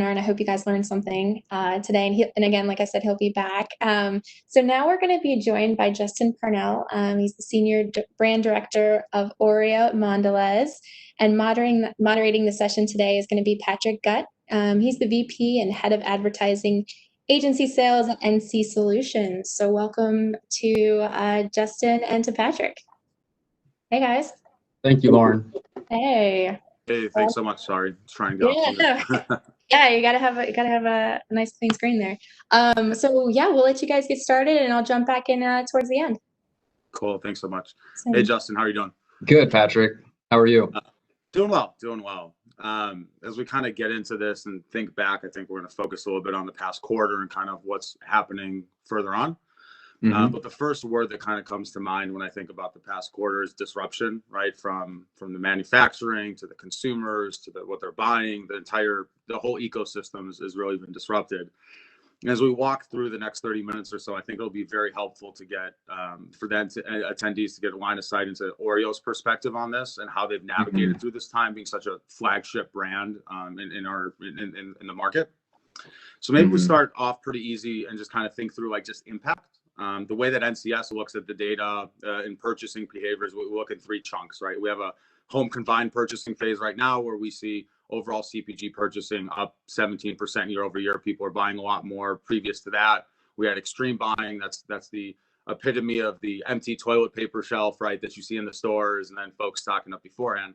and I hope you guys learned something today. And again, like I said, he'll be back. So now we're going to be joined by Justin Parnell. He's the Senior Brand Director of Oreo at Mondelez. And moderating the session today is going to be Patrick Gutt. He's the VP and Head of Advertising Agency Sales at NC Solutions. So welcome to Justin and to Patrick. Hey, guys. Thank you, Lauren. Hey. Hey, thanks so much. Sorry, trying to get off. Yeah, you gotta have a nice clean screen there. So yeah, we'll let you guys get started, and I'll jump back in towards the end. Cool. Thanks so much. Hey, Justin, how are you doing? Good, Patrick. How are you? Doing well. As we kind of get into this and think back, I think we're going to focus a little bit on the past quarter and kind of what's happening further on. But the first word that kind of comes to mind when I think about the past quarter is disruption, right? From the manufacturing to the consumers to what they're buying, the whole ecosystem has really been disrupted. And as we walk through the next 30 minutes or so, I think it'll be very helpful to get for attendees to get a line of sight into Oreo's perspective on this and how they've navigated through this time, being such a flagship brand in the market. So maybe we start off pretty easy and just kind of think through like just impact. The way that NCS looks at the data in purchasing behaviors, we look at three chunks, right? We have a home confined purchasing phase right now where we see overall CPG purchasing up 17% year over year. People are buying a lot more. Previous to that, we had extreme buying. That's the epitome of the empty toilet paper shelf, right, that you see in the stores, and then folks stocking up beforehand.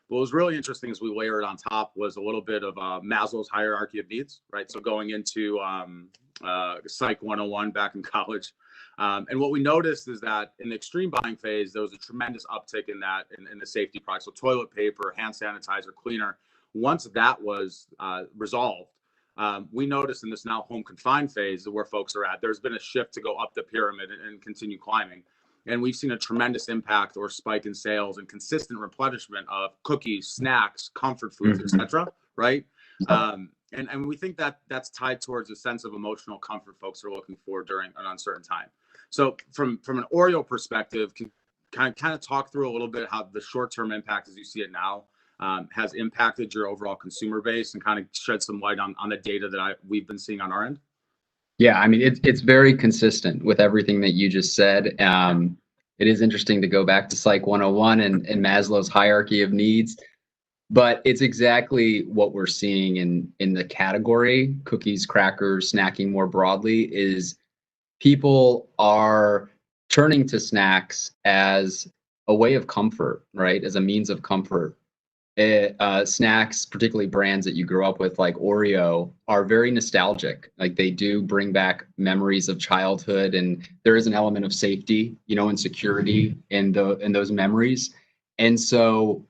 What was really interesting as we layered on top was a little bit of Maslow's hierarchy of needs, right? So going into Psych 101 back in college. And what we noticed is that in the extreme buying phase, there was a tremendous uptick in that in the safety products. So toilet paper, hand sanitizer, cleaner. Once that was resolved, we noticed in this now home confined phase where folks are at, there's been a shift to go up the pyramid and continue climbing. And we've seen a tremendous impact or spike in sales and consistent replenishment of cookies, snacks, comfort foods, etc. Right? And we think that that's tied towards a sense of emotional comfort folks are looking for during an uncertain time. So from an Oreo perspective, can kind of talk through a little bit how the short-term impact as you see it now has impacted your overall consumer base and kind of shed some light on the data that we've been seeing on our end? Yeah, I mean, it's very consistent with everything that you just said. It is interesting to go back to Psych 101 and Maslow's hierarchy of needs, but it's exactly what we're seeing in the category, cookies, crackers, snacking more broadly, is people are turning to snacks as a way of comfort, right? As a means of comfort. Snacks, particularly brands that you grew up with like Oreo, are very nostalgic. Like they do bring back memories of childhood, and there is an element of safety, and security in those memories. And so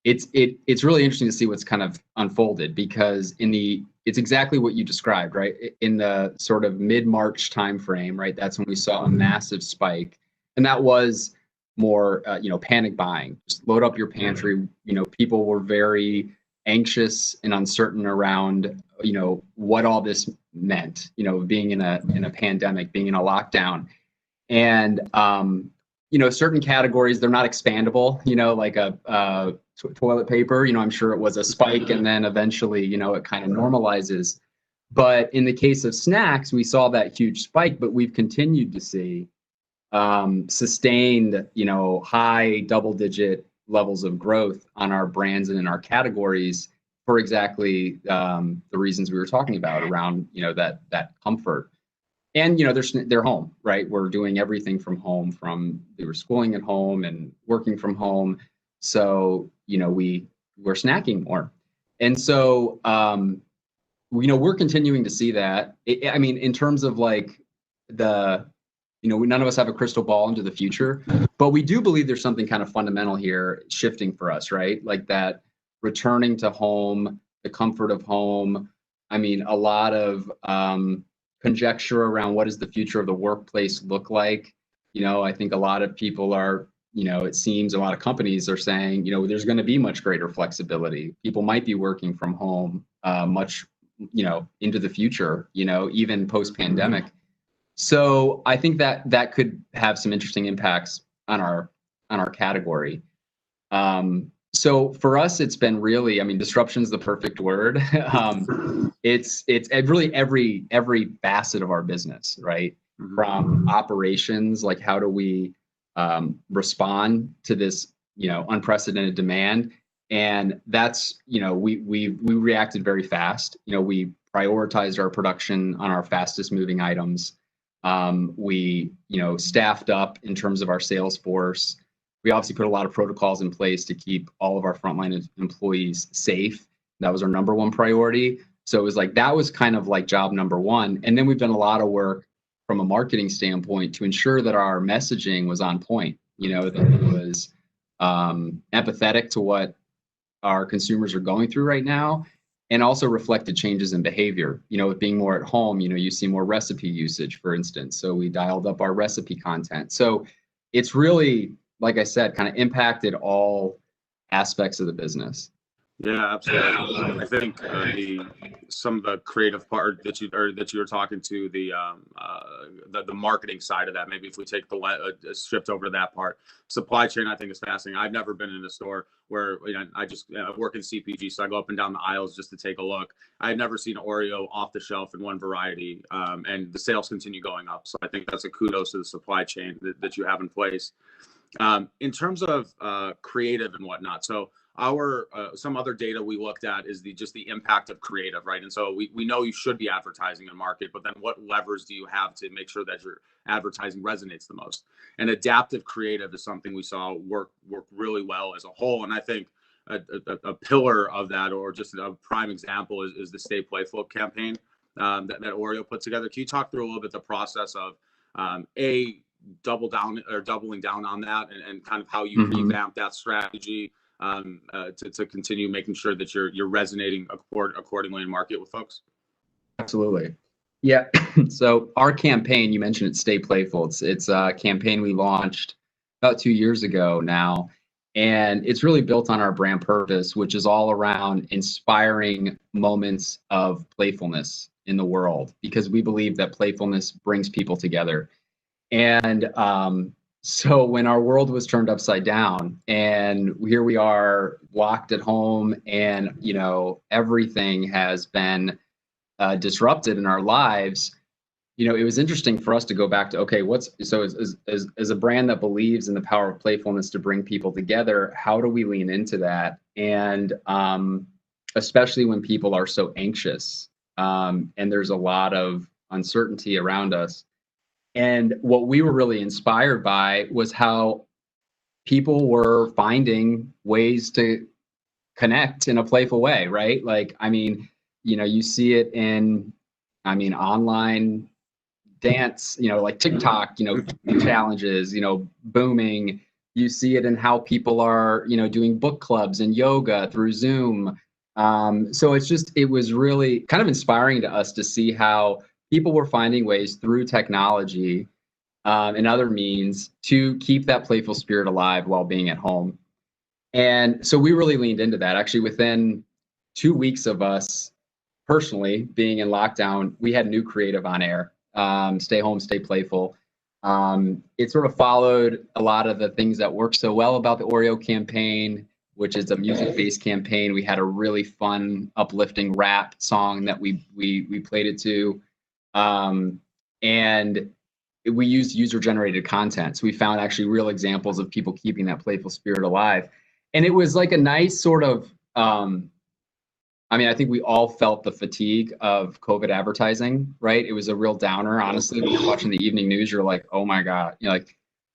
it's really interesting to see what's kind of unfolded, because it's exactly what you described, right? In the sort of mid-March timeframe, right? That's when we saw a massive spike, and that was more, panic buying. Just load up your pantry. People were very anxious and uncertain around, what all this meant. Being in a pandemic, being in a lockdown, and certain categories, they're not expandable. Like a toilet paper. I'm sure it was a spike, and then eventually, it kind of normalizes. But in the case of snacks, we saw that huge spike, but we've continued to see sustained, high double-digit levels of growth on our brands and in our categories for exactly the reasons we were talking about around, that comfort. And they're home, right? We're doing everything from home. We were schooling at home and working from home, so we're snacking more, and so we're continuing to see that. I mean, in terms of like none of us have a crystal ball into the future, but we do believe there's something kind of fundamental here shifting for us, right? Like that returning to home, the comfort of home. I mean, a lot of conjecture around what does the future of the workplace look like. I think a lot of people are, it seems a lot of companies are saying, there's going to be much greater flexibility. People might be working from home much, into the future, even post-pandemic. So I think that could have some interesting impacts on our category. So for us, it's been really, I mean, disruption is the perfect word. It's really every facet of our business, right? From operations, like how do we respond to this, unprecedented demand? And that's, we reacted very fast. We prioritized our production on our fastest moving items. We, staffed up in terms of our sales force. We obviously put a lot of protocols in place to keep all of our frontline employees safe. That was our number one priority. So it was like, that was kind of like job number one. And then we've done a lot of work from a marketing standpoint to ensure that our messaging was on point, that it was empathetic to what our consumers are going through right now, and also reflected changes in behavior. With being more at home, you see more recipe usage, for instance. So we dialed up our recipe content. So it's really, like I said, kind of impacted all aspects of the business. Yeah, absolutely. I think some of the creative part that you were talking to, the marketing side of that. Maybe if we take the shift over to that part, supply chain, I think is fascinating. I've never been in a store where I just work in CPG, so I go up and down the aisles just to take a look. I've never seen Oreo off the shelf in one variety, and the sales continue going up. So I think that's a kudos to the supply chain that you have in place. In terms of creative and whatnot, so our some other data we looked at is just the impact of creative, right? And so we know you should be advertising in market, but then what levers do you have to make sure that your advertising resonates the most? And adaptive creative is something we saw work really well as a whole. And I think a pillar of that, or just a prime example, is the Stay Playful campaign that Oreo put together. Can you talk through a little bit the process of doubling down on that, and kind of how you revamp that strategy to continue making sure that you're resonating accordingly in market with folks? Absolutely. Yeah. So our campaign, you mentioned it, Stay Playful. It's a campaign we launched about 2 years ago now, and it's really built on our brand purpose, which is all around inspiring moments of playfulness in the world, because we believe that playfulness brings people together. And so when our world was turned upside down, and here we are locked at home, and everything has been disrupted in our lives, it was interesting for us to go back to, okay, as a brand that believes in the power of playfulness to bring people together, how do we lean into that? And especially when people are so anxious, and there's a lot of uncertainty around us. And what we were really inspired by was how people were finding ways to connect in a playful way, right? Like, I mean, you see it in, online dance, like TikTok, challenges, booming. You see it in how people are, doing book clubs and yoga through Zoom. So it was really kind of inspiring to us to see how people were finding ways through technology and other means to keep that playful spirit alive while being at home. And so we really leaned into that. Actually, within 2 weeks of us personally being in lockdown, we had new creative on air, Stay Home, Stay Playful. It sort of followed a lot of the things that worked so well about the Oreo campaign, which is a music-based campaign. We had a really fun, uplifting rap song that we played it to. And we used user-generated content. So we found actually real examples of people keeping that playful spirit alive. And it was like a nice sort of, I think we all felt the fatigue of COVID advertising, right? It was a real downer. Honestly, when you're watching the evening news, you're like, oh my God,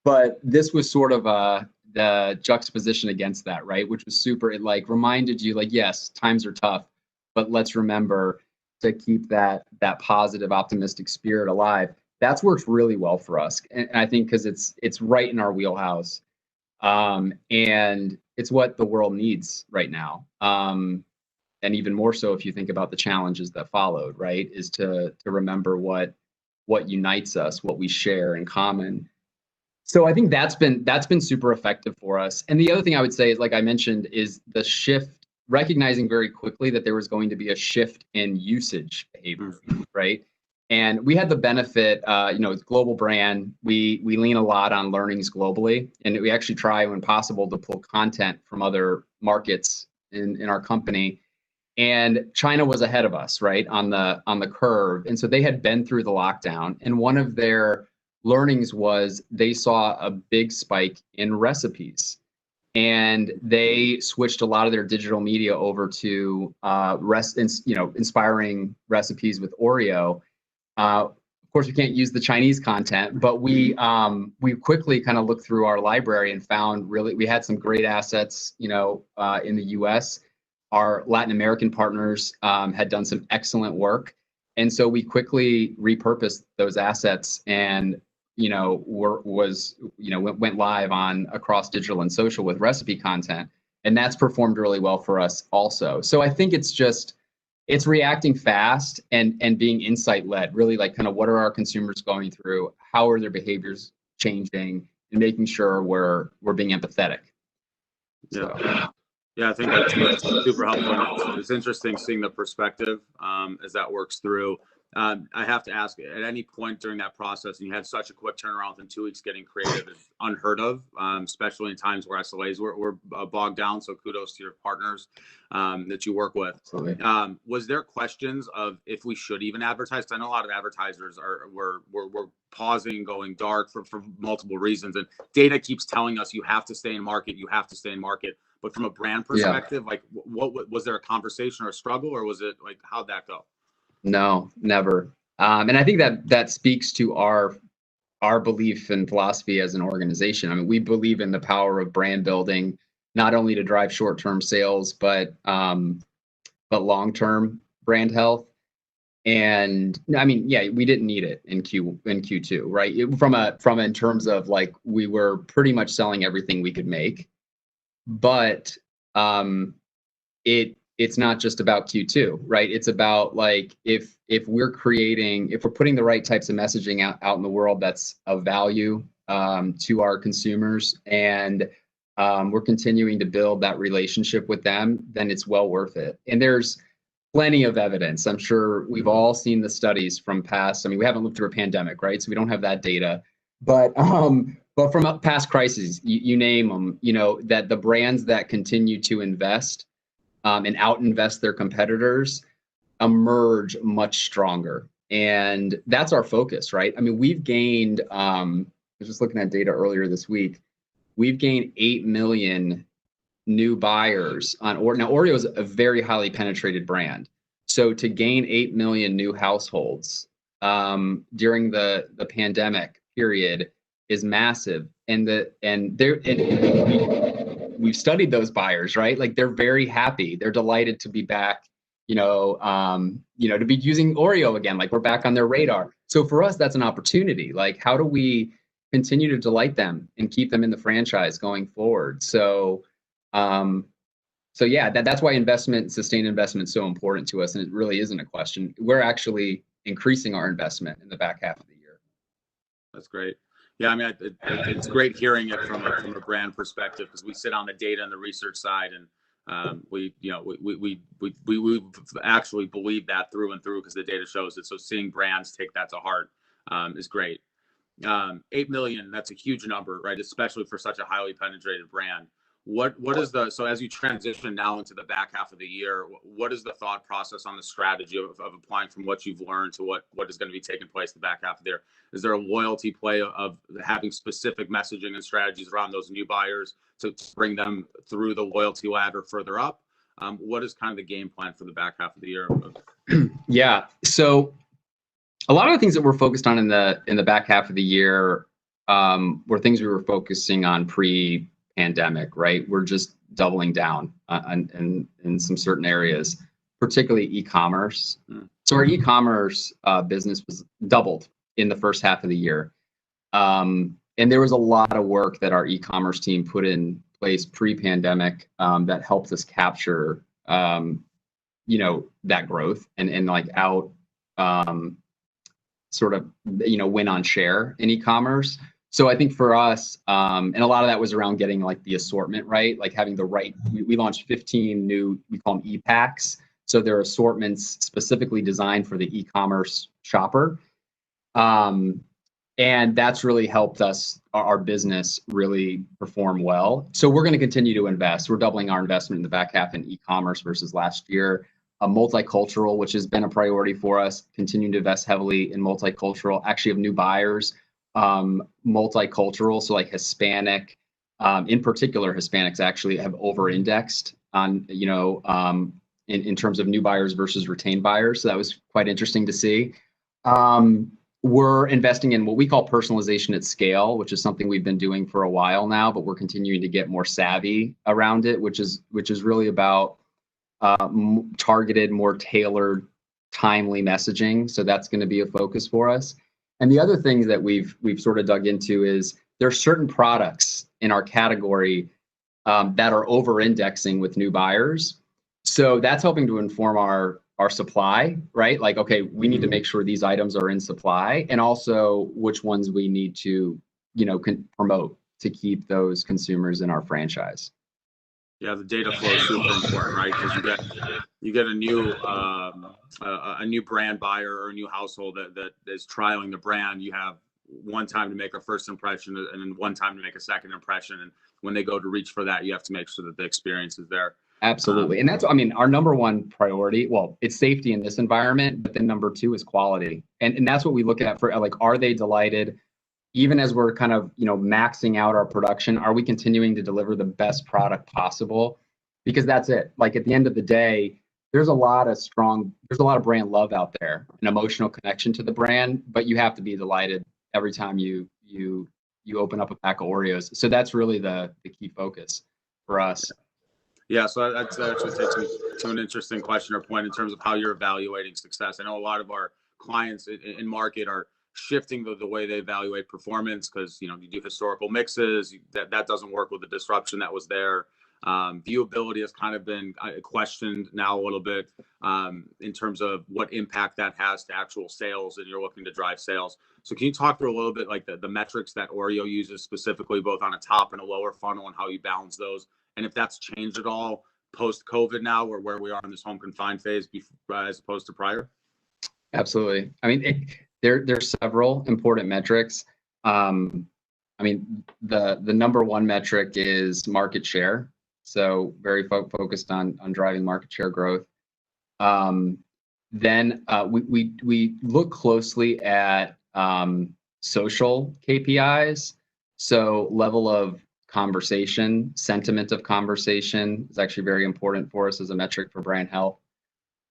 but this was sort of the juxtaposition against that, right? Which was super, it like reminded you, like, yes, times are tough, but let's remember to keep that positive, optimistic spirit alive. That's worked really well for us. And I think because it's right in our wheelhouse. And it's what the world needs right now. And even more so if you think about the challenges that followed, right? Is to remember what unites us, what we share in common. So I think that's been super effective for us. And the other thing I would say is, like I mentioned, is the shift, recognizing very quickly that there was going to be a shift in usage behavior, right? And we had the benefit, it's global brand. We lean a lot on learnings globally, and we actually try, when possible, to pull content from other markets in our company. And China was ahead of us, right, on the curve. And so they had been through the lockdown. And one of their learnings was they saw a big spike in recipes. And they switched a lot of their digital media over to inspiring recipes with Oreo. Of course, we can't use the Chinese content, but we quickly kind of looked through our library and found we had some great assets, in the U.S. Our Latin American partners had done some excellent work, and so we quickly repurposed those assets and went live on across digital and social with recipe content, and that's performed really well for us also. So I think it's reacting fast and being insight led, really, like, kind of what are our consumers going through, how are their behaviors changing, and making sure we're being empathetic. So. Yeah, I think that's super helpful. It's interesting seeing the perspective as that works through. I have to ask, at any point during that process, and you had such a quick turnaround within 2 weeks, getting creative is unheard of, especially in times where SLAs were bogged down. So kudos to your partners that you work with. Was there questions of if we should even advertise? I know a lot of advertisers were pausing, going dark for multiple reasons, and data keeps telling us you have to stay in market, But from a brand perspective, like, what was there a conversation or a struggle, or was it like, how'd that go? No, never. And I think that speaks to our belief and philosophy as an organization. I mean, we believe in the power of brand building, not only to drive short-term sales, but long-term brand health. And I mean, we didn't need it in Q2, right? In terms of, like, we were pretty much selling everything we could make, but it's not just about Q2, right? It's about, like, if we're putting the right types of messaging out in the world that's of value to our consumers, and we're continuing to build that relationship with them, then it's well worth it. And there's plenty of evidence. I'm sure we've all seen the studies from past. I mean, we haven't lived through a pandemic, right? So we don't have that data. But from past crises, you name them, that the brands that continue to invest and out-invest their competitors emerge much stronger. And that's our focus, right? I mean, we've gained, I was just looking at data earlier this week, we've gained 8 million new buyers on Oreo. Now, Oreo is a very highly penetrated brand. So to gain 8 million new households during the pandemic period is massive. And we've studied those buyers, right? Like, they're very happy. They're delighted to be back, to be using Oreo again. Like, we're back on their radar. So for us, that's an opportunity. Like, how do we continue to delight them and keep them in the franchise going forward? So that's why sustained investment is so important to us. And it really isn't a question. We're actually increasing our investment in the back half of the year. That's great. Yeah, I mean, it's great hearing it from a brand perspective, because we sit on the data and the research side, and we actually believe that through and through, because the data shows it. So seeing brands take that to heart is great. 8 million, that's a huge number, right? Especially for such a highly penetrated brand. So as you transition now into the back half of the year, what is the thought process on the strategy of applying from what you've learned to what is going to be taking place the back half of the year? Is there a loyalty play of having specific messaging and strategies around those new buyers to bring them through the loyalty ladder further up? What is kind of the game plan for the back half of the year? Yeah. So a lot of the things that we're focused on in the back half of the year were things we were focusing on pre-pandemic, right? We're just doubling down in some certain areas, particularly e-commerce. So our e-commerce business was doubled in the first half of the year. And there was a lot of work that our e-commerce team put in place pre-pandemic that helped us capture, that growth and like win on share in e-commerce. So I think for us, and a lot of that was around getting, like, the assortment right, like having the right. We launched 15 new, we call them e-packs. So they're assortments specifically designed for the e-commerce shopper. And that's really helped us, our business really perform well. So we're going to continue to invest. We're doubling our investment in the back half in e-commerce versus last year. Multicultural, which has been a priority for us, continuing to invest heavily in multicultural, actually have new buyers, multicultural, so like Hispanic, in particular, Hispanics actually have over-indexed on, in terms of new buyers versus retained buyers. So that was quite interesting to see. We're investing in what we call personalization at scale, which is something we've been doing for a while now, but we're continuing to get more savvy around it, which is really about targeted, more tailored, timely messaging. So that's going to be a focus for us. And the other things that we've sort of dug into is there are certain products in our category that are over-indexing with new buyers. So that's helping to inform our supply, right? Like, okay, we need to make sure these items are in supply, and also which ones we need to, promote to keep those consumers in our franchise. Yeah, the data flow is super important, right? Because you get a new brand buyer or a new household that is trialing the brand. You have one time to make a first impression and then one time to make a second impression. And when they go to reach for that, you have to make sure that the experience is there. Absolutely. And that's, our number one priority. Well, it's safety in this environment, but then number two is quality. And that's what we look at for, like, are they delighted? Even as we're kind of, maxing out our production, are we continuing to deliver the best product possible? Because that's it. Like, at the end of the day, there's a lot of brand love out there, an emotional connection to the brand, but you have to be delighted every time you open up a pack of Oreos. So that's really the key focus for us. Yeah, so that actually takes me to an interesting question or point in terms of how you're evaluating success. I know a lot of our clients in market are shifting the way they evaluate performance because, you do historical mixes, that doesn't work with the disruption that was there. Viewability has kind of been questioned now a little bit in terms of what impact that has to actual sales, and you're looking to drive sales. So can you talk through a little bit like the metrics that Oreo uses specifically, both on a top and a lower funnel, and how you balance those? And if that's changed at all post-COVID now, or where we are in this home confined phase as opposed to prior? Absolutely. There's several important metrics. The number one metric is market share. So very focused on driving market share growth. Then we look closely at social KPIs. So level of conversation, sentiment of conversation is actually very important for us as a metric for brand health.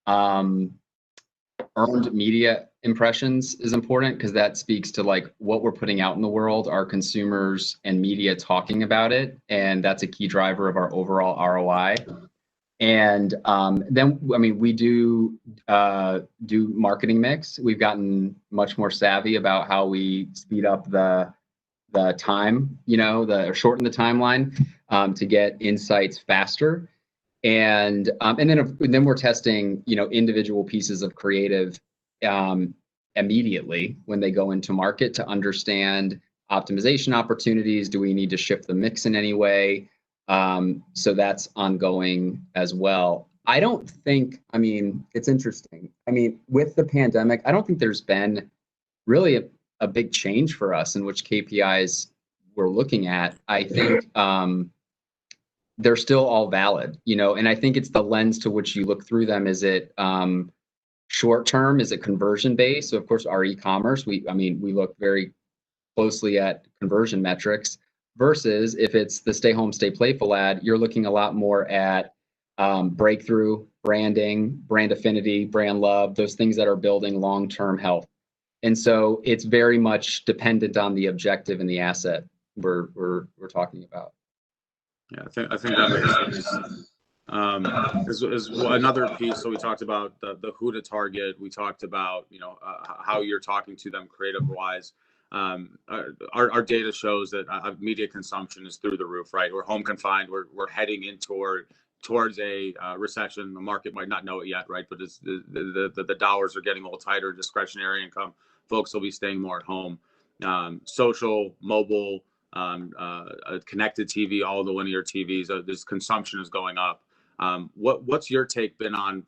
Earned media impressions is important because that speaks to like what we're putting out in the world, our consumers and media talking about it, and that's a key driver of our overall ROI. And then we do marketing mix. We've gotten much more savvy about how we speed up the time, or shorten the timeline to get insights faster. And then we're testing, individual pieces of creative immediately when they go into market to understand optimization opportunities. Do we need to shift the mix in any way? So that's ongoing as well. I don't think, it's interesting. With the pandemic, I don't think there's been really a big change for us in which KPIs we're looking at. I think they're still all valid, and I think it's the lens to which you look through them. Is it short term? Is it conversion based? So of course, our e-commerce, we look very closely at conversion metrics, versus if it's the stay home, stay playful ad, you're looking a lot more at breakthrough, branding, brand affinity, brand love, those things that are building long-term health. And so it's very much dependent on the objective and the asset we're talking about. Yeah, I think that makes sense. Is another piece. So we talked about the who to target. We talked about how you're talking to them creative wise. Our data shows that media consumption is through the roof. Right, we're home confined. We're heading in towards a recession. The market might not know it yet, right? But the dollars are getting a little tighter. Discretionary income. Folks will be staying more at home. Social, mobile, connected TV, all the linear TVs. This consumption is going up. What's your take been on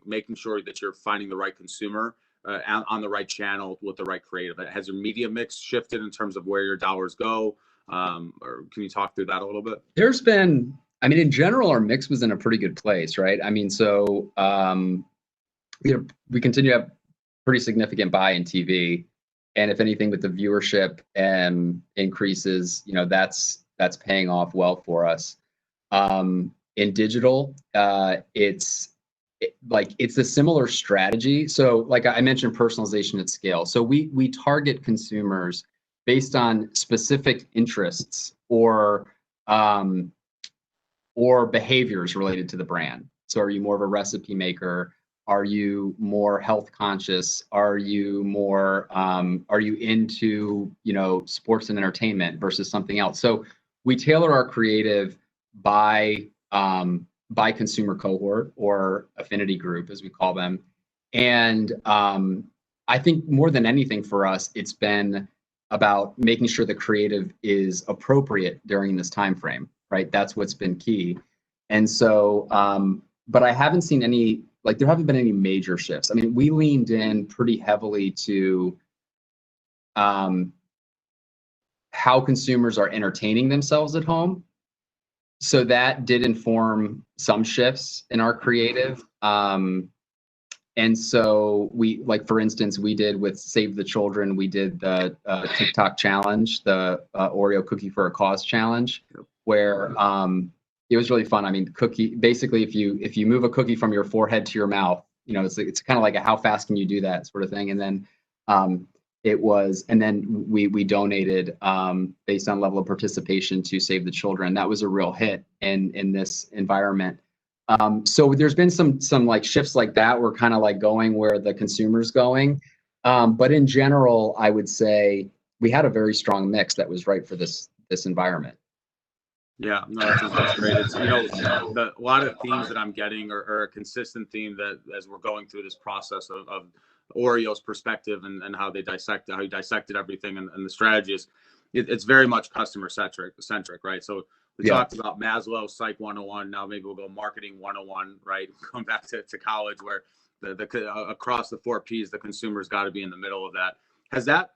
making sure that you're finding the right consumer on the right channel with the right creative? Has your media mix shifted in terms of where your dollars go? Or can you talk through that a little bit? There's been, I mean, in general, our mix was in a pretty good place, right? I mean, so we continue to have pretty significant buy in TV, and if anything, with the viewership increases, that's paying off well for us. In digital, it's a similar strategy. So like I mentioned, personalization at scale. So we target consumers based on specific interests or behaviors related to the brand. So are you more of a recipe maker? Are you more health conscious? Are you into, sports and entertainment versus something else? So we tailor our creative by consumer cohort or affinity group, as we call them. And I think more than anything for us, it's been about making sure the creative is appropriate during this time frame, right? That's what's been key. And so, but I haven't seen there haven't been any major shifts. I mean, we leaned in pretty heavily to how consumers are entertaining themselves at home. So that did inform some shifts in our creative. And so for instance, we did with Save the Children, we did the TikTok challenge, the Oreo Cookie for a Cause challenge, where it was really fun. I mean, basically, if you move a cookie from your forehead to your mouth, it's kind of like a how fast can you do that sort of thing. And then we donated based on level of participation to Save the Children. That was a real hit in this environment. So there's been some like shifts like that. We're kind of like going where the consumer's going. But in general, I would say we had a very strong mix that was right for this environment. Yeah, no, that's great. It's, a lot of themes that I'm getting are a consistent theme that as we're going through this process of Oreo's perspective and how you dissected everything and the strategies, it's very much customer centric, right? So we talked about Maslow, Psych 101. Now maybe we'll go Marketing 101, right? Come back to college where the across the 4 Ps, the consumer's got to be in the middle of that. Has that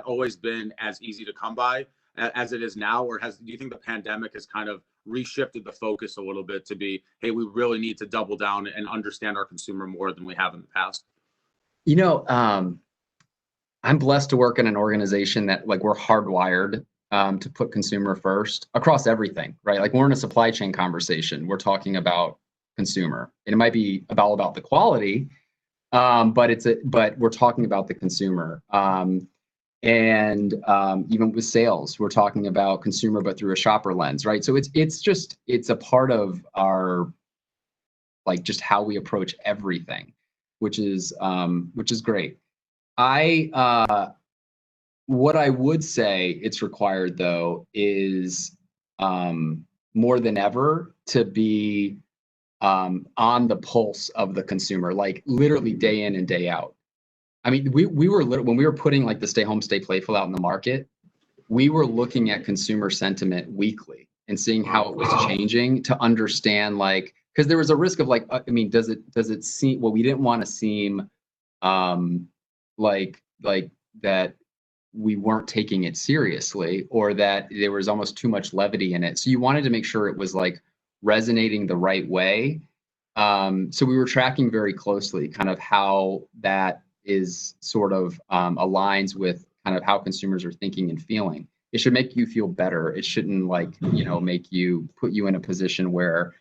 always been as easy to come by as it is now, or do you think the pandemic has kind of reshifted the focus a little bit to be, hey, we really need to double down and understand our consumer more than we have in the past? I'm blessed to work in an organization that we're hardwired to put consumer first across everything, right? Like we're in a supply chain conversation, we're talking about consumer, and it might be all about the quality, but we're talking about the consumer. And even with sales, we're talking about consumer, but through a shopper lens, right? So it's a part of our just how we approach everything, which is great. What I would say it's required though is more than ever to be on the pulse of the consumer, like literally day in and day out. I mean, we were when we were putting the Stay Home, Stay Playful out in the market, we were looking at consumer sentiment weekly and seeing how it was changing to understand because there was a risk of does it seem, well, we didn't want to seem like that we weren't taking it seriously or that there was almost too much levity in it. So you wanted to make sure it was resonating the right way. So we were tracking very closely kind of how that is sort of aligns with kind of how consumers are thinking and feeling. It should make you feel better. It shouldn't make you put you in a position where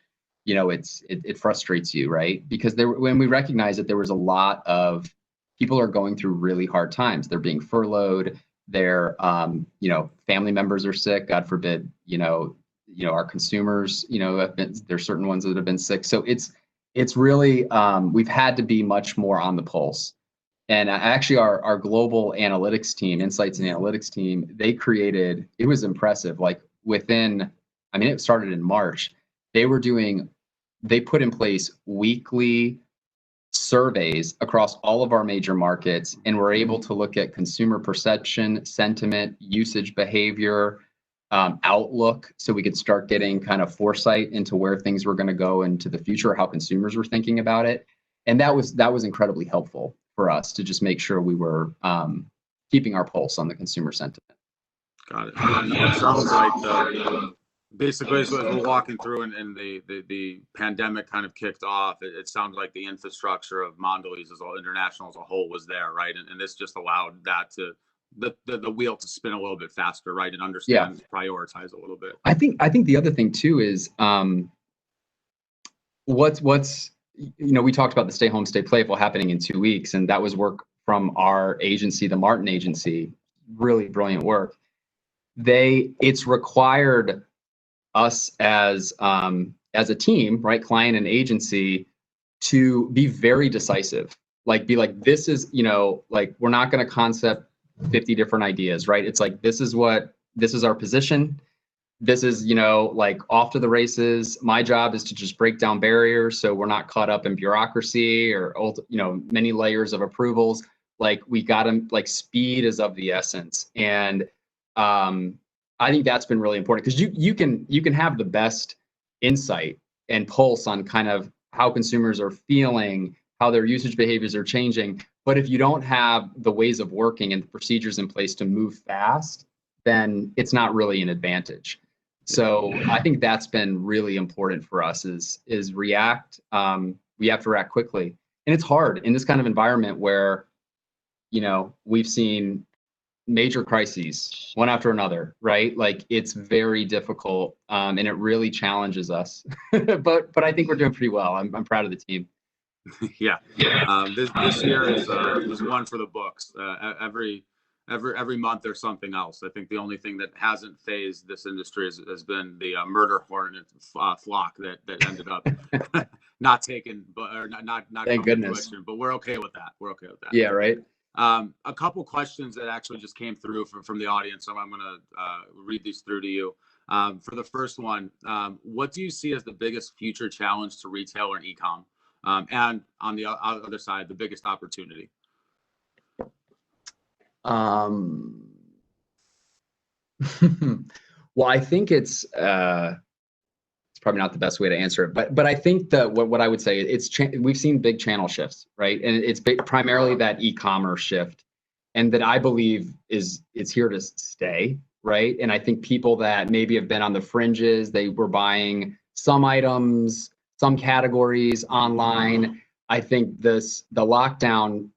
it frustrates you, right? Because when we recognize that there was a lot of people are going through really hard times. They're being furloughed. Their family members are sick. God forbid, our consumers, there's certain ones that have been sick. So it's really we've had to be much more on the pulse. And actually, our global analytics team, insights and analytics team, it was impressive. It started in March. They put in place weekly surveys across all of our major markets, and we're able to look at consumer perception, sentiment, usage behavior, outlook, so we could start getting kind of foresight into where things were going to go into the future, how consumers were thinking about it. And that was incredibly helpful for us to just make sure we were keeping our pulse on the consumer sentiment. Got it. And it sounds like basically as we're walking through and the pandemic kind of kicked off, it sounds like the infrastructure of Mondelez as all international as a whole was there, right? And this just allowed that to the wheel to spin a little bit faster, right? And understand, prioritize a little bit. I think the other thing too is what's we talked about the Stay Home, Stay Playful happening in 2 weeks, and that was work from our agency, the Martin Agency. Really brilliant work. It's required us as a team, right, client and agency, to be very decisive. Be like, this is, like, we're not going to concept 50 different ideas, right? It's like, this is our position. This is, like, off to the races. My job is to just break down barriers so we're not caught up in bureaucracy or, many layers of approvals. Like, we got to, like, speed is of the essence. And I think that's been really important, because you can have the best insight and pulse on kind of how consumers are feeling, how their usage behaviors are changing. But if you don't have the ways of working and the procedures in place to move fast, then it's not really an advantage. So I think that's been really important for us is react. We have to react quickly. And it's hard in this kind of environment where, we've seen major crises one after another, right? Like, it's very difficult, and it really challenges us. but I think we're doing pretty well. I'm proud of the team. Yeah. This year is one for the books. Every month there's something else. I think the only thing that hasn't phased this industry has been the murder hornet flock that ended up not taken, or not Thank goodness. fruition, but we're okay with that. Yeah, right. A couple questions that actually just came through from the audience, so I'm going to read these through to you. For the first one, what do you see as the biggest future challenge to retail or e-com? And on the other side, the biggest opportunity? Well, I think it's probably not the best way to answer it, but I think that what I would say, we've seen big channel shifts, right? And it's primarily that e-commerce shift, and that I believe it's here to stay, right? And I think people that maybe have been on the fringes, they were buying some items, some categories online. I think the lockdown,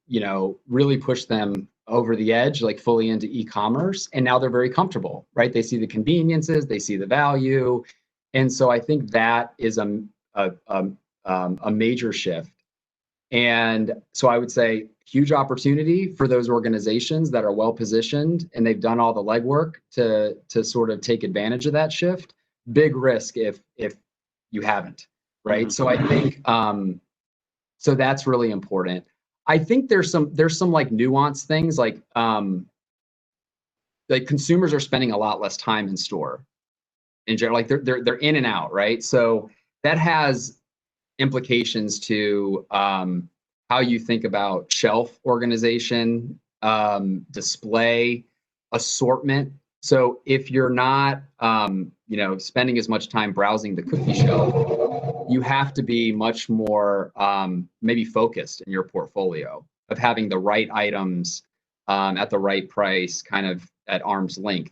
really pushed them over the edge, like fully into e-commerce, and now they're very comfortable, right? They see the conveniences, they see the value. And so I think that is a major shift. And so I would say huge opportunity for those organizations that are well positioned and they've done all the legwork to sort of take advantage of that shift. Big risk if you haven't, right? Mm-hmm. So I think so that's really important. I think there's some like nuanced things, like consumers are spending a lot less time in store. In general, like they're in and out, right? So that has implications to how you think about shelf organization, display, assortment. So if you're not, spending as much time browsing the cookie shelf, you have to be much more maybe focused in your portfolio of having the right items at the right price, kind of at arm's length.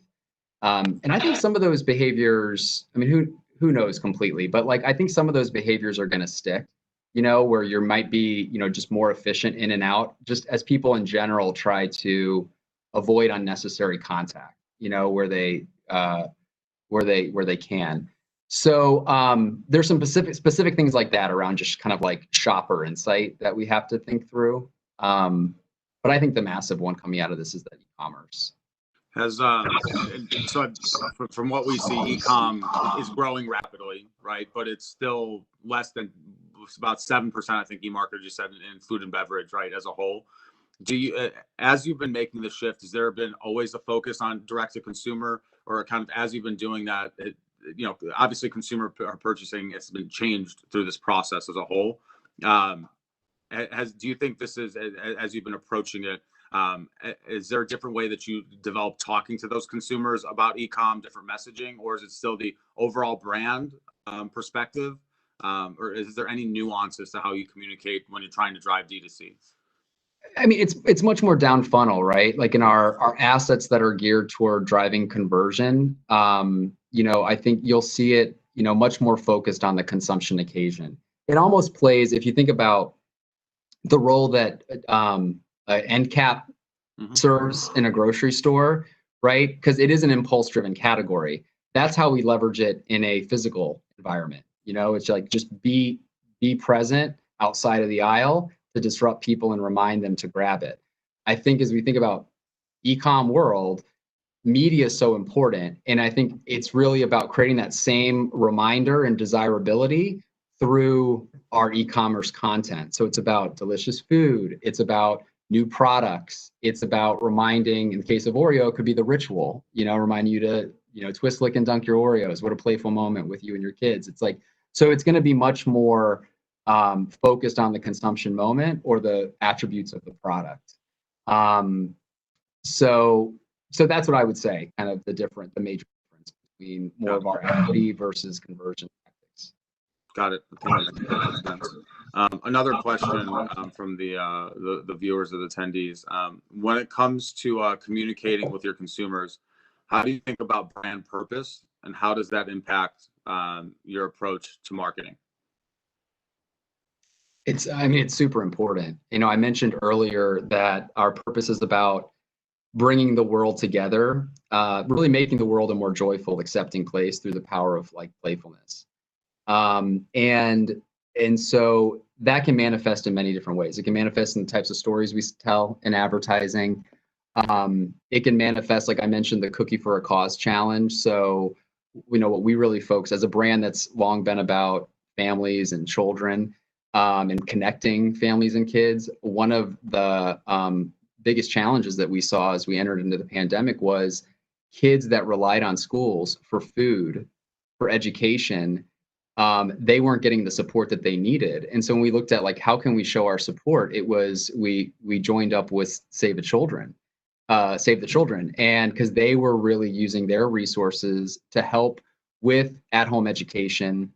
And I think some of those behaviors, I mean, who knows completely, but like, I think some of those behaviors are going to stick, where you might be, just more efficient in and out, just as people in general try to avoid unnecessary contact, where they can. So there's some specific things like that around just kind of like shopper insight that we have to think through. But I think the massive one coming out of this is that e-commerce. So from what we see, e-com is growing rapidly, right? But it's still less than, it's about 7%, I think eMarketer just said, in food and beverage, right, as a whole. Do you, as you've been making the shift, has there been always a focus on direct to consumer, or kind of as you've been doing that, obviously consumer purchasing has been changed through this process as a whole. Do you think this is, as you've been approaching it, Is there a different way that you develop talking to those consumers about e-com, different messaging, or is it still the overall brand perspective? Or is there any nuances to how you communicate when you're trying to drive D2C? I mean, it's much more down funnel, right? Like in our assets that are geared toward driving conversion, I think you'll see it, much more focused on the consumption occasion. It almost plays, if you think about the role that end cap serves in a grocery store, right? Because it is an impulse-driven category. That's how we leverage it in a physical environment. It's like just be present outside of the aisle to disrupt people and remind them to grab it. I think as we think about e-com world, media is so important. And I think it's really about creating that same reminder and desirability through our e-commerce content. So it's about delicious food. It's about new products. It's about reminding, in the case of Oreo, it could be the ritual, remind you to, twist, lick, and dunk your Oreos. What a playful moment with you and your kids. It's like, so it's going to be much more focused on the consumption moment or the attributes of the product. So that's what I would say, kind of the major difference between more of our equity versus conversion tactics. Got it. Another question from the viewers or the attendees. When it comes to communicating with your consumers, how do you think about brand purpose, and how does that impact your approach to marketing? It's super important. I mentioned earlier that our purpose is about bringing the world together, really making the world a more joyful, accepting place through the power of like playfulness. And so that can manifest in many different ways. It can manifest in the types of stories we tell in advertising. It can manifest, like I mentioned, the Cookie for a Cause challenge. So, what we really focus as a brand that's long been about families and children, and connecting families and kids. One of the biggest challenges that we saw as we entered into the pandemic was kids that relied on schools for food, for education. They weren't getting the support that they needed. And so when we looked at like, how can we show our support? It was, we joined up with Save the Children. And because they were really using their resources to help with at-home education,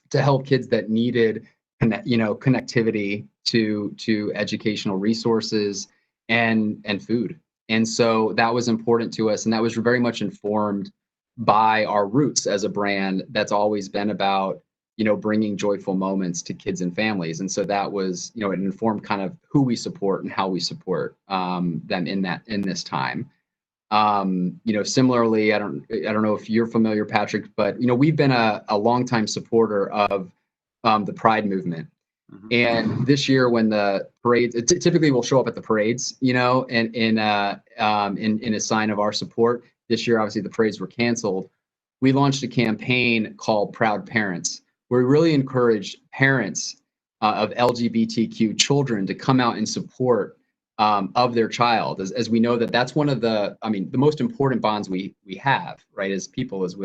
to help kids that needed connectivity to educational resources and food. And so that was important to us. And that was very much informed by our roots as a brand that's always been about, bringing joyful moments to kids and families. And so that was, it informed kind of who we support and how we support them in this time. Similarly, I don't know if you're familiar, Patrick, but, we've been a longtime supporter of the Pride movement. And this year, when the parades, typically we'll show up at the parades, and in a sign of our support. This year, obviously, the parades were canceled. We launched a campaign called Proud Parents, where we really encouraged parents of LGBTQ children to come out in support of their child, as we know that's one of the most important bonds we have, right, as people, as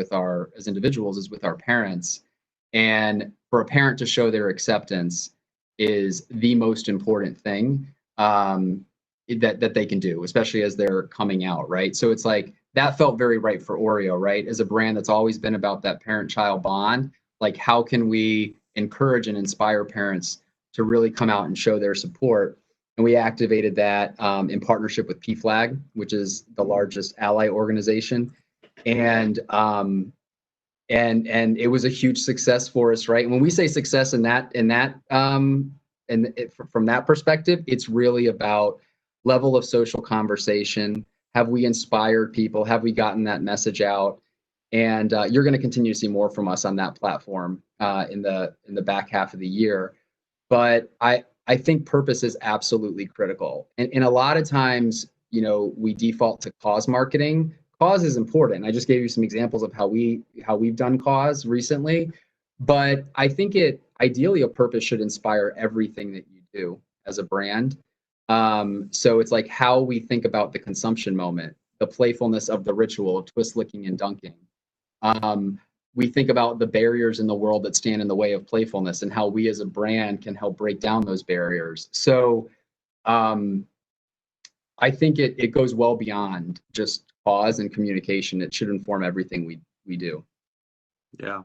individuals, is with our parents. And for a parent to show their acceptance is the most important thing that they can do, especially as they're coming out, right? So it's like, that felt very right for Oreo, right? As a brand that's always been about that parent-child bond, like how can we encourage and inspire parents to really come out and show their support? And we activated that in partnership with PFLAG, which is the largest ally organization. And it was a huge success for us, right? And when we say success from that perspective, it's really about level of social conversation. Have we inspired people? Have we gotten that message out? And you're going to continue to see more from us on that platform in the back half of the year. But I think purpose is absolutely critical. And a lot of times, we default to cause marketing. Cause is important. I just gave you some examples of how we've done cause recently. But I think ideally a purpose should inspire everything that you do as a brand. So it's like how we think about the consumption moment, the playfulness of the ritual of twist, licking, and dunking. We think about the barriers in the world that stand in the way of playfulness and how we as a brand can help break down those barriers. So I think it goes well beyond just cause and communication. It should inform everything we do. Yeah.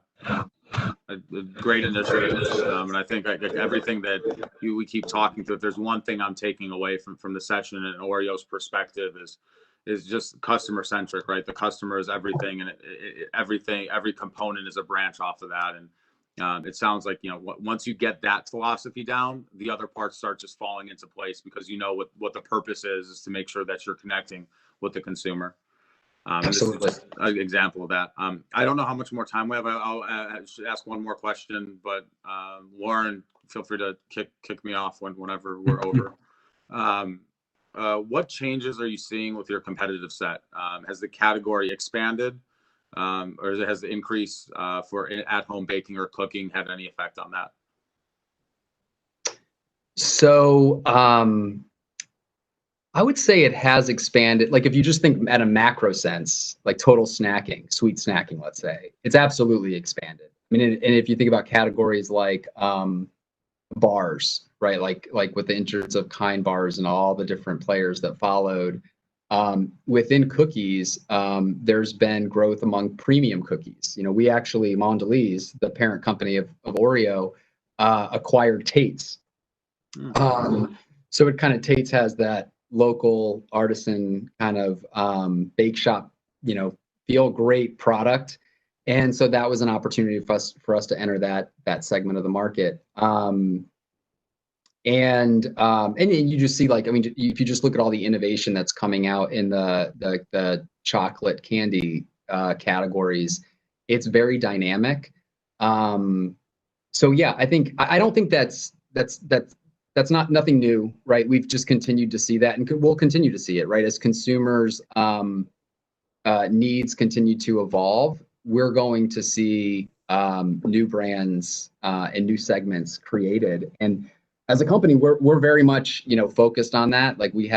A great initiative, and I think like everything that we keep talking to. If there's one thing I'm taking away from the session and Oreo's perspective is just customer centric, right? The customer is everything, and everything, every component is a branch off of that. And it sounds like, once you get that philosophy down, the other parts start just falling into place, because what the purpose is to make sure that you're connecting with the consumer. And this is just an example of that. I don't know how much more time we have. I'll ask one more question, but Lauren, feel free to kick me off whenever we're over. What changes are you seeing with your competitive set? Has the category expanded, or has the increase for at-home baking or cooking had any effect on that? So I would say it has expanded. Like if you just think at a macro sense, like total snacking, sweet snacking, let's say, it's absolutely expanded. I mean, and if you think about categories like bars, right? Like with the entrance of Kind bars and all the different players that followed. Within cookies, there's been growth among premium cookies. We actually, Mondelez, the parent company of Oreo, acquired Tate's. So it kind of, Tate's has that local artisan kind of bake shop, feel great product. And so that was an opportunity for us to enter that segment of the market. And you just see, like, I mean, if you just look at all the innovation that's coming out in the chocolate candy categories, it's very dynamic. So yeah, I don't think that's nothing new, right? We've just continued to see that, and we'll continue to see it, right? As consumers' needs continue to evolve, we're going to see new brands and new segments created. And as a company, we're very much, focused on that. Like we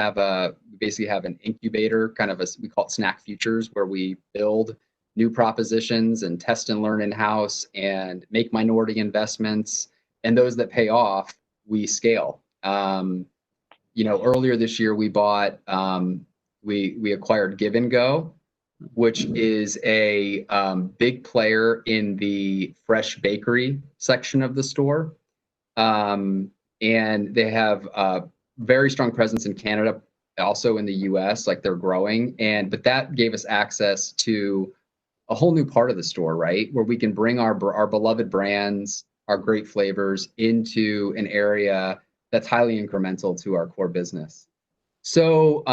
basically have an incubator, kind of we call it Snack Futures, where we build new propositions and test and learn in-house and make minority investments, and those that pay off, we scale. Earlier this year we bought, we acquired Give and Go, which is a big player in the fresh bakery section of the store. And they have a very strong presence in Canada, also in the US, like they're growing. But that gave us access to a whole new part of the store, right? Where we can bring our beloved brands, our great flavors into an area that's highly incremental to our core business. So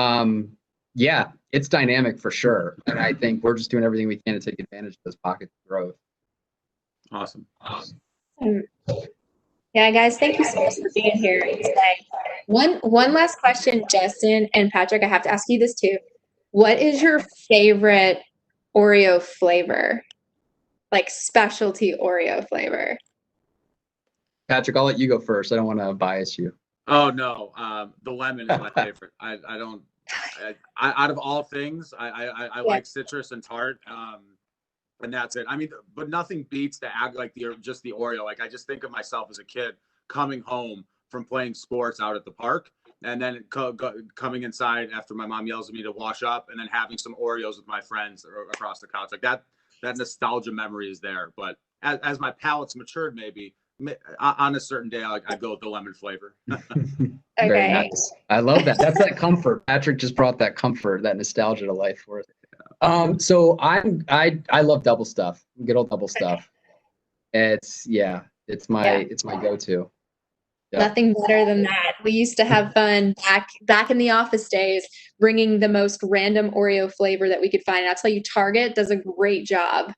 yeah, it's dynamic for sure. And I think we're just doing everything we can to take advantage of those pockets of growth. Awesome. Yeah, guys, thank you so much for being here today. One last question, Justin and Patrick, I have to ask you this too. What is your favorite Oreo flavor? Like specialty Oreo flavor? Patrick, I'll let you go first. I don't want to bias you. Oh no, the lemon is my favorite. Out of all things, I like citrus and tart, and that's it. I mean, but nothing beats the just the Oreo. Like I just think of myself as a kid coming home from playing sports out at the park, and then coming inside after my mom yells at me to wash up, and then having some Oreos with my friends across the couch. Like that nostalgia memory is there. But as my palate's matured, maybe on a certain day, I go with the lemon flavor. Okay. Very nice. I love that. That's that comfort. Patrick just brought that comfort, that nostalgia to life for us. So I love double stuff. Good old double stuff. It's my go-to. Yep. Nothing better than that. We used to have fun back in the office days, bringing the most random Oreo flavor that we could find. And I'll tell you, Target does a great job.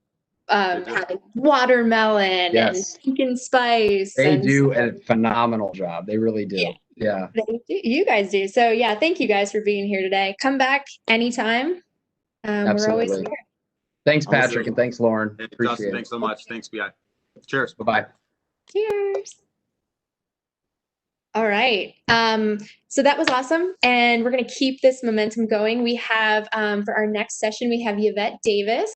Having watermelon and pumpkin spice. They do a phenomenal job. They really do. Yeah. You guys do. So yeah, thank you guys for being here today. Come back anytime. We're always here. Thanks, Patrick, and thanks, Lauren. Hey, Appreciate Justin, it. thanks so much. Thanks, BI. Cheers. Bye-bye. Cheers. All right. So that was awesome. And we're going to keep this momentum going. We have, for our next session, we have Yvette Davis.